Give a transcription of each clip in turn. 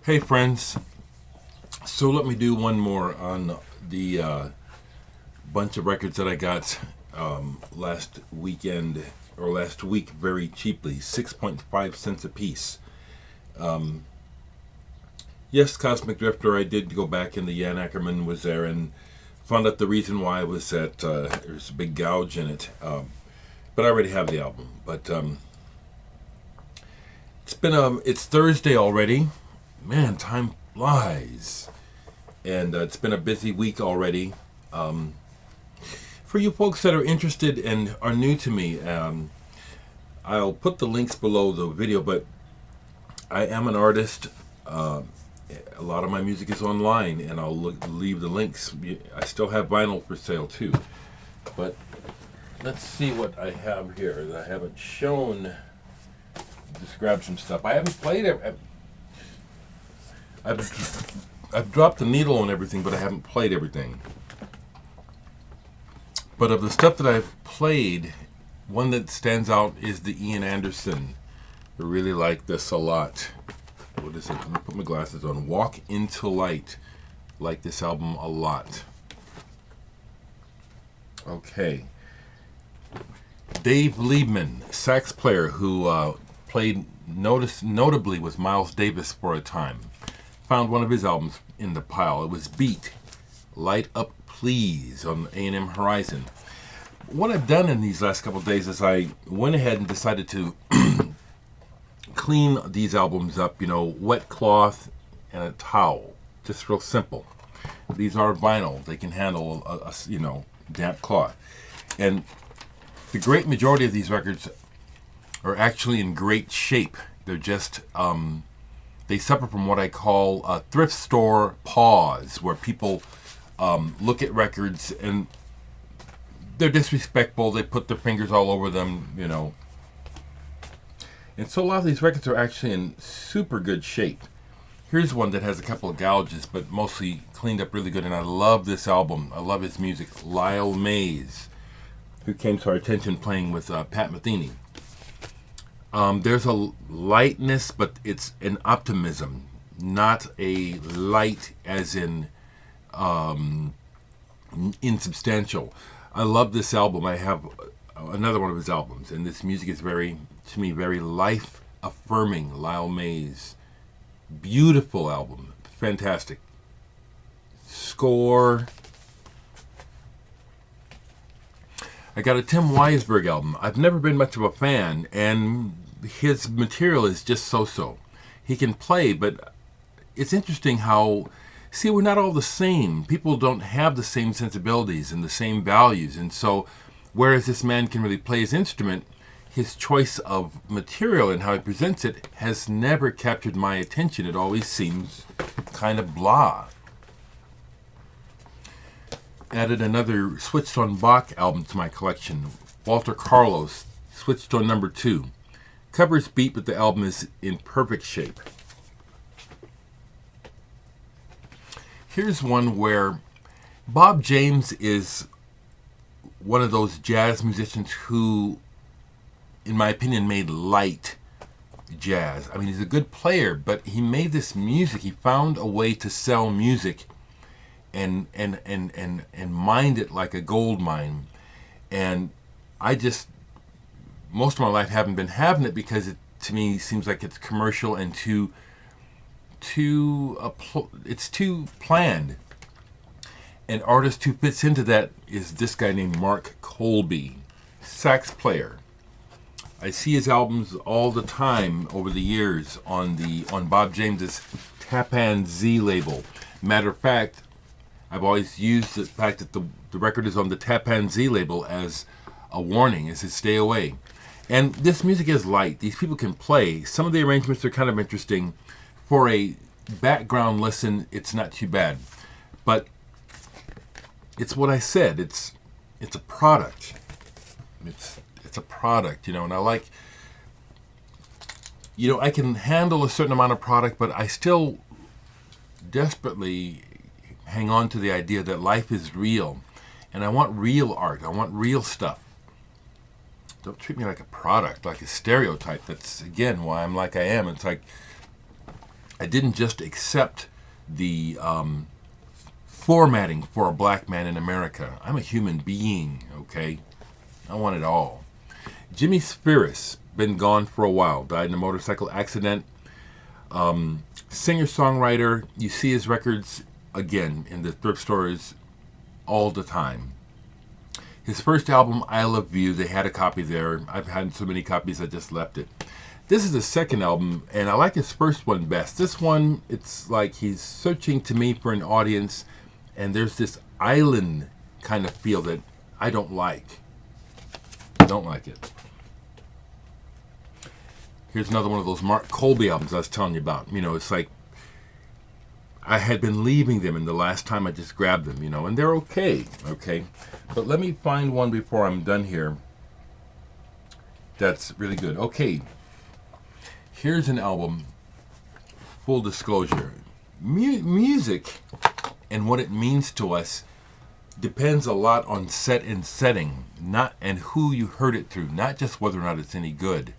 Hey friends, so let me do one more on the bunch of records that I got last weekend or last week very cheaply, 6.5 cents a piece. Yes, Cosmic Drifter, I did go back and the Jan Ackerman was there and found out the reason why was that there's a big gouge in it. But I already have the album. But it's Thursday already. Man, time flies. And it's been a busy week already. For you folks that are interested and are new to me, I'll put the links below the video, but I am an artist. A lot of my music is online, and leave the links. I still have vinyl for sale too. But let's see what I have here that I haven't shown. Just grab some stuff. I haven't played it. I've dropped the needle on everything, but I haven't played everything. But of the stuff that I've played, one that stands out is the Ian Anderson. I really like this a lot. What is it? Let me put my glasses on. Walk Into Light. Like this album a lot. Okay. Dave Liebman, sax player who played notably with Miles Davis for a time. Found one of his albums in the pile. It was Beat, Light Up Please on A&M Horizon. What I've done in these last couple of days is I went ahead and decided to clean these albums up, wet cloth and a towel. Just real simple. These are vinyl. They can handle a damp cloth. And the great majority of these records are actually in great shape. They're just they suffer from what I call a thrift store pause, where people look at records and they're disrespectful. They put their fingers all over them, And so a lot of these records are actually in super good shape. Here's one that has a couple of gouges, but mostly cleaned up really good. And I love this album. I love his music. Lyle Mays, who came to our attention playing with Pat Metheny. There's a lightness, but it's an optimism, not a light as in insubstantial. I love this album. I have another one of his albums, and this music is to me, very life-affirming. Lyle Mays. Beautiful album. Fantastic. Score. I got a Tim Weisberg album. I've never been much of a fan, and his material is just so-so. He can play, but it's interesting how, we're not all the same. People don't have the same sensibilities and the same values, and so whereas this man can really play his instrument, his choice of material and how he presents it has never captured my attention. It always seems kind of blah. Added another Switched on Bach album to my collection. Walter Carlos, Switched on number 2. Covers beat, but the album is in perfect shape. Here's one where Bob James is one of those jazz musicians who, in my opinion, made light jazz. I mean, he's a good player, but he made this music. He found a way to sell music and mined it like a gold mine. And I just, most of my life, haven't been having it because it, to me, seems like it's commercial and it's too planned. An artist who fits into that is this guy named Mark Colby, sax player. I see his albums all the time over the years on Bob James's Tapan Z label. Matter of fact, I've always used the fact that the record is on the Tapan Z label as a warning, as a stay away. And this music is light. These people can play. Some of the arrangements are kind of interesting. For a background listen, it's not too bad. But it's what I said. It's a product. It's a product, and I like, I can handle a certain amount of product, but I still desperately hang on to the idea that life is real, and I want real art. I want real stuff. Don't treat me like a product, like a stereotype. That's, again, why I'm like I am. It's like, I didn't just accept the formatting for a black man in America. I'm a human being, okay? I want it all. Jimmy Spears, been gone for a while, died in a motorcycle accident. Singer-songwriter, you see his records, again, in the thrift stores all the time. His first album, I Love You, they had a copy there. I've had so many copies, I just left it. This is the second album, and I like his first one best. This one, it's like he's searching to me for an audience, and there's this island kind of feel that I don't like. Don't like it. Here's another one of those Mark Colby albums I was telling you about. You know, it's like I had been leaving them, and the last time I just grabbed them, you know, and they're okay, okay? But let me find one before I'm done here that's really good. Okay. Here's an album, full disclosure. Music and what it means to us depends a lot on set and setting, not and who you heard it through, not just whether or not it's any good.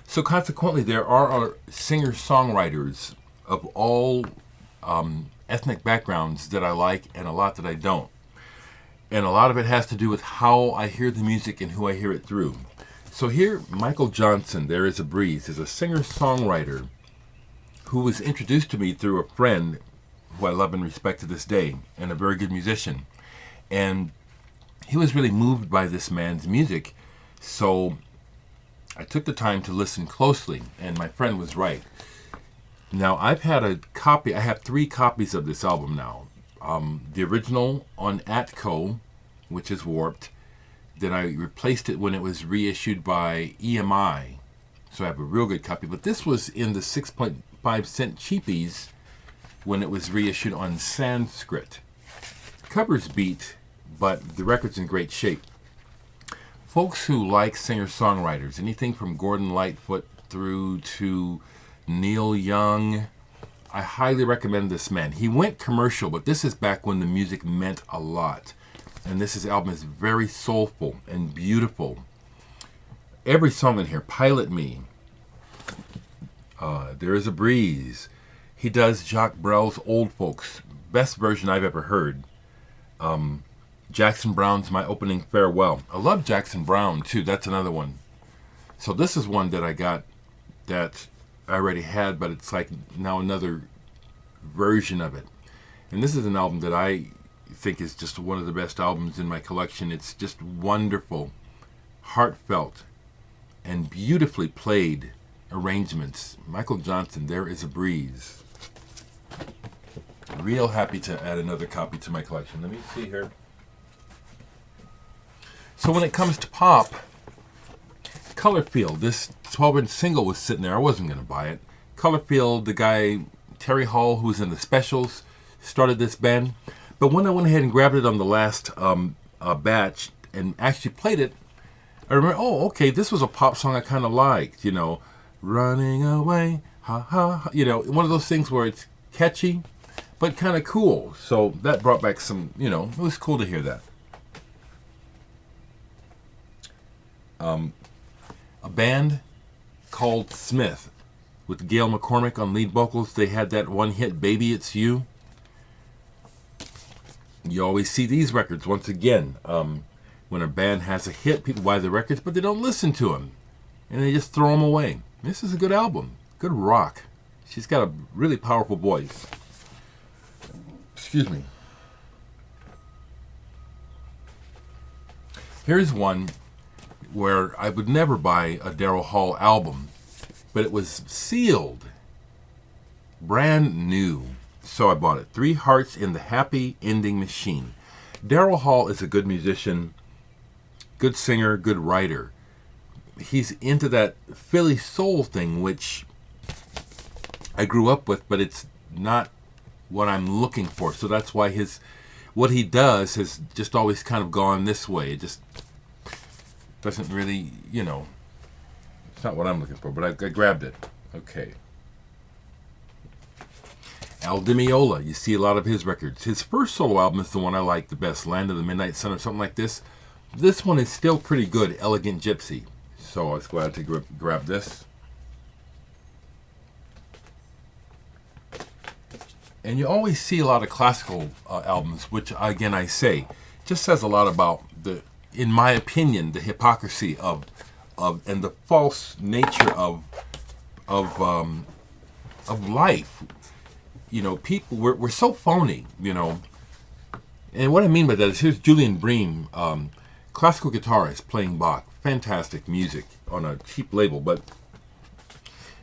So consequently, there are singer-songwriters of all ethnic backgrounds that I like and a lot that I don't. And a lot of it has to do with how I hear the music and who I hear it through. So here, Michael Johnson, There Is a Breeze, is a singer-songwriter who was introduced to me through a friend who I love and respect to this day, and a very good musician. And he was really moved by this man's music, so I took the time to listen closely, and my friend was right. Now, I have 3 copies of this album now. The original on Atco, which is warped. Then I replaced it when it was reissued by EMI. So I have a real good copy. But this was in the 6.5 cent cheapies when it was reissued on Sanskrit. Cover's beat, but the record's in great shape. Folks who like singer-songwriters, anything from Gordon Lightfoot through to Neil Young, I highly recommend this man. He went commercial, but this is back when the music meant a lot. And this album is very soulful and beautiful. Every song in here, Pilot Me, There Is a Breeze. He does Jacques Brel's Old Folks, best version I've ever heard. Jackson Browne's My Opening Farewell. I love Jackson Browne too, that's another one. So this is one that I got that I already had, but it's like now another version of it. And this is an album that I think is just one of the best albums in my collection. It's just wonderful, heartfelt, and beautifully played arrangements. Michael Johnson, There Is a Breeze. Real happy to add another copy to my collection. Let me see here. So when it comes to pop, Colorfield, this 12-inch single was sitting there. I wasn't going to buy it. Colorfield, the guy Terry Hall, who was in the Specials, started this band. But when I went ahead and grabbed it on the last batch and actually played it, I remember, oh, okay, this was a pop song I kind of liked, you know, Running Away, ha, ha, ha, you know, one of those things where it's catchy, but kind of cool. So that brought back some, you know, it was cool to hear that. A band called Smith with Gail McCormick on lead vocals. They had that one hit, Baby It's You. You always see these records once again. When a band has a hit, people buy the records, but they don't listen to them. And they just throw them away. This is a good album. Good rock. She's got a really powerful voice. Excuse me. Here's one where I would never buy a Daryl Hall album, but it was sealed, brand new. So I bought it. 3 Hearts in the Happy Ending Machine. Daryl Hall is a good musician, good singer, good writer. He's into that Philly soul thing, which I grew up with, but it's not what I'm looking for. So that's why what he does has just always kind of gone this way. It just doesn't really, you know, it's not what I'm looking for, but I grabbed it. Okay. Al Di Meola, you see a lot of his records. His first solo album is the one I like the best, Land of the Midnight Sun or something like this. This one is still pretty good, Elegant Gypsy. So I was glad to grab this. And you always see a lot of classical albums, which again I say, just says a lot about in my opinion, the hypocrisy of and the false nature of life. You know, people we're so phony. You know, and what I mean by that is here's Julian Bream, classical guitarist playing Bach, fantastic music on a cheap label, but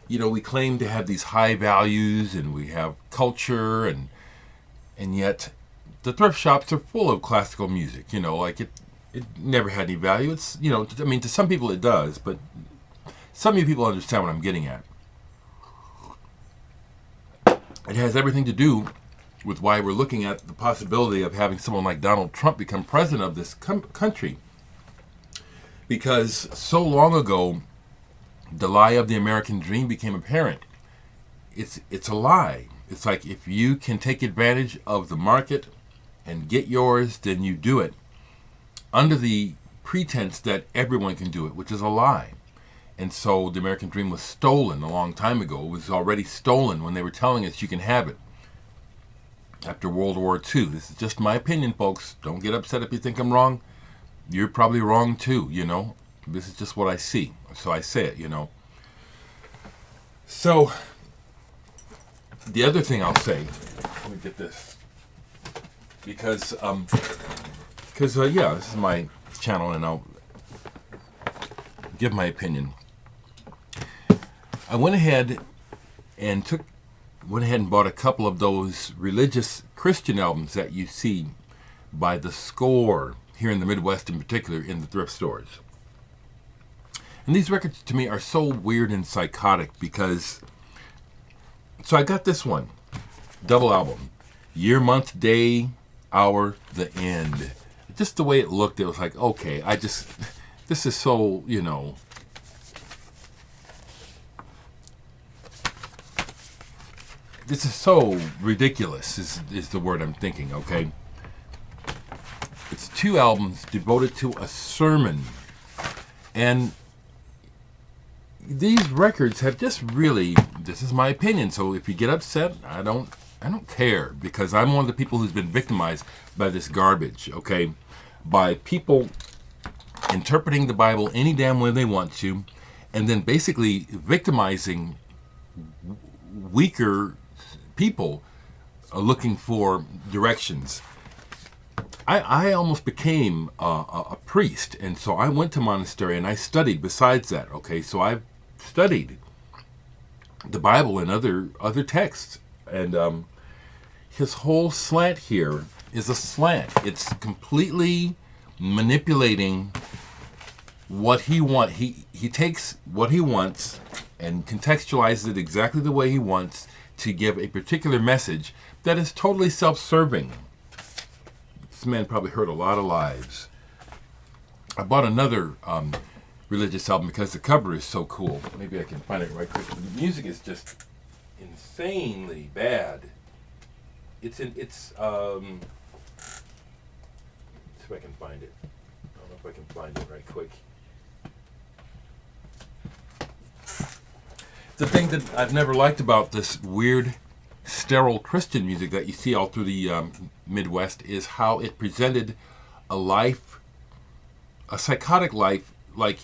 you know, we claim to have these high values and we have culture, and yet the thrift shops are full of classical music. You know, like it never had any value. It's, you know, I mean, to some people it does, but some of you people understand what I'm getting at. It has everything to do with why we're looking at the possibility of having someone like Donald Trump become president of this country. Because so long ago, the lie of the American dream became apparent. It's a lie. It's like if you can take advantage of the market and get yours, then you do it under the pretense that everyone can do it, which is a lie. And so the American dream was stolen a long time ago. It was already stolen when they were telling us you can have it after World War II. This is just my opinion, folks. Don't get upset if you think I'm wrong. You're probably wrong too, you know. This is just what I see. So I say it, you know. So, the other thing I'll say, let me get this. Because yeah, this is my channel and I'll give my opinion. I went ahead and bought a couple of those religious Christian albums that you see by the score here in the Midwest in particular in the thrift stores. And these records to me are so weird and psychotic because, so I got this one, double album, year, month, day, hour, the end. Just the way it looked, it was like, okay, this is so, you know, this is so ridiculous is the word I'm thinking, okay? It's 2 albums devoted to a sermon. And these records have just really, this is my opinion, so if you get upset, I don't care, because I'm one of the people who's been victimized by this garbage, okay? By people interpreting the Bible any damn way they want to, and then basically victimizing weaker people looking for directions. I almost became a priest, and so I went to monastery and I studied besides that, okay? So I've studied the Bible and other texts, and his whole slant here is a slant. It's completely manipulating what he wants. He takes what he wants and contextualizes it exactly the way he wants to give a particular message that is totally self-serving. This man probably heard a lot of lies. I bought another religious album because the cover is so cool. Maybe I can find it right quick. The music is just insanely bad. It's see if I can find it. I don't know if I can find it right quick. The thing that I've never liked about this weird, sterile Christian music that you see all through the Midwest is how it presented a life, a psychotic life, like,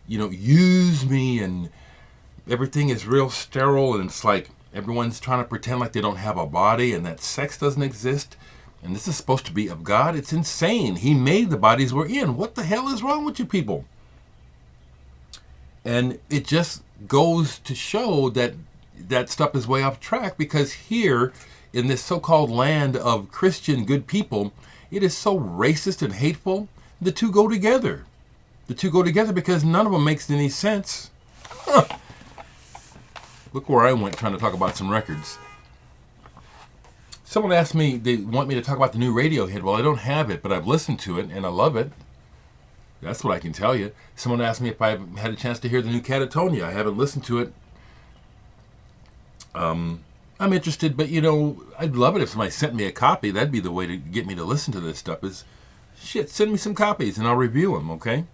you know, use me, and everything is real sterile, and it's like everyone's trying to pretend like they don't have a body and that sex doesn't exist, and this is supposed to be of God. It's insane. He made the bodies we're in. What the hell is wrong with you people? And it just goes to show that that stuff is way off track, because here in this so-called land of Christian good people, it is so racist and hateful. The two go together. The two go together because none of them makes any sense. Huh. Look where I went trying to talk about some records. Someone asked me, they want me to talk about the new Radiohead. Well, I don't have it, but I've listened to it and I love it. That's what I can tell you. Someone asked me if I've had a chance to hear the new Catatonia. I haven't listened to it. I'm interested, but you know, I'd love it if somebody sent me a copy. That'd be the way to get me to listen to this stuff is, shit, send me some copies and I'll review them, okay?